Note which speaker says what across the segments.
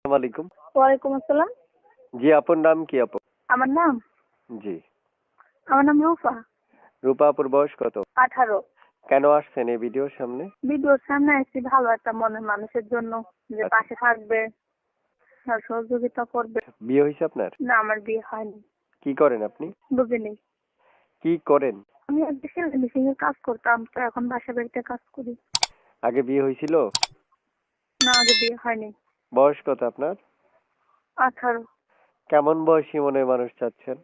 Speaker 1: আসসালামু আলাইকুম।
Speaker 2: ওয়ালাইকুম আসসালাম।
Speaker 1: জি, আপুর নাম কি আপু?
Speaker 2: আমার নাম
Speaker 1: জি।
Speaker 2: আমার নাম রূপা।
Speaker 1: রূপা আপুর বয়স কত?
Speaker 2: 18।
Speaker 1: কেন আসছেন এই ভিডিওর সামনে?
Speaker 2: ভিডিওর সামনে আসছি ভালো একটা মনের মানুষের জন্য, যে
Speaker 1: আচ্ছা,
Speaker 2: পাশে থাকবে আর সহযোগিতা করবে।
Speaker 1: বিয়ে হয়েছে আপনার?
Speaker 2: না, আমার বিয়ে হয়নি।
Speaker 1: কি করেন আপনি?
Speaker 2: বুঝিনি।
Speaker 1: কি করেন?
Speaker 2: আমি আগে সেলাই মেশিন এর কাজ করতাম, তো এখন বাসা বাড়িতে কাজ করি।
Speaker 1: আগে বিয়ে হয়েছিল?
Speaker 2: না, আগে বিয়ে হয়নি।
Speaker 1: বয়স কত আপনার?
Speaker 2: 18।
Speaker 1: কেমন বয়সী মনে মানুষ চাচ্ছেন?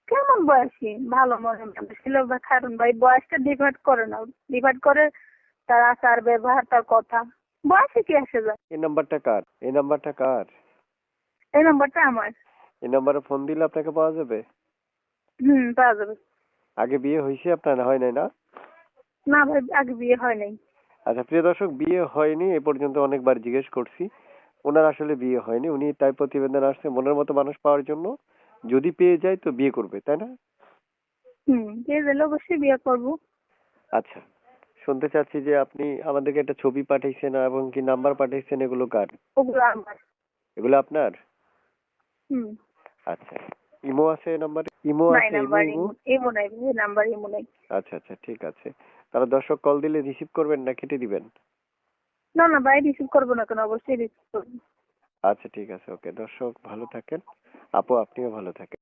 Speaker 2: কেমন বয়সী? ভালো মনের মানুষ ছিল বা কারণ ভাই বয়সটা ডিপেন্ড করে না, ডিপেন্ড করে তার আচার ব্যবহার, তার কথা। বয়সে কি আসে যায়?
Speaker 1: এই নাম্বারটা কার? এই নাম্বারটা কার?
Speaker 2: এই নম্বরটা আমার।
Speaker 1: এই নাম্বারে ফোন দিলে আপনাকে পাওয়া যাবে?
Speaker 2: পাওয়া যাবে।
Speaker 1: আগে বিয়ে হয়েছে আপনার? হয় নাই না?
Speaker 2: না ভাই, আগে বিয়ে হয় নাই।
Speaker 1: আচ্ছা, প্রিয় দর্শক, বিয়ে হয়নি এ পর্যন্ত অনেকবার জিজ্ঞেস করছি। ওনার আসলে বিয়ে হয়নি, উনি তাই প্রতিবেদন আসছে মনের মতো মানুষ পাওয়ার জন্য। যদি পেয়ে যায় তো বিয়ে করবে, তাই না?
Speaker 2: বিয়ে দিলে অবশ্যই বিয়ে করবো।
Speaker 1: আচ্ছা, শুনতে চাচ্ছি যে আপনি আমাদেরকে একটা ছবি পাঠিয়েছেন এবং কি নাম্বার পাঠিয়েছেন, এগুলো কার?
Speaker 2: ওগুলো আমার।
Speaker 1: এগুলো আপনার?
Speaker 2: হুম।
Speaker 1: আচ্ছা, ইমো আছে এই নাম্বারে? ইমো
Speaker 2: নাই,
Speaker 1: আছে? ইমো
Speaker 2: নাম্বার
Speaker 1: ইমো
Speaker 2: ইমো নাই, এই নাম্বার ইমো নাই।
Speaker 1: আচ্ছা আচ্ছা, ঠিক আছে। তাহলে দর্শক কল দিলে রিসিভ করবেন না কেটে দিবেন?
Speaker 2: না না ভাই, রিসিভ করবো না কেন, অবশ্যই রিসিভ করবো।
Speaker 1: আচ্ছা ঠিক আছে, ওকে। দর্শক ভালো থাকেন, আপু আপনিও ভালো থাকেন।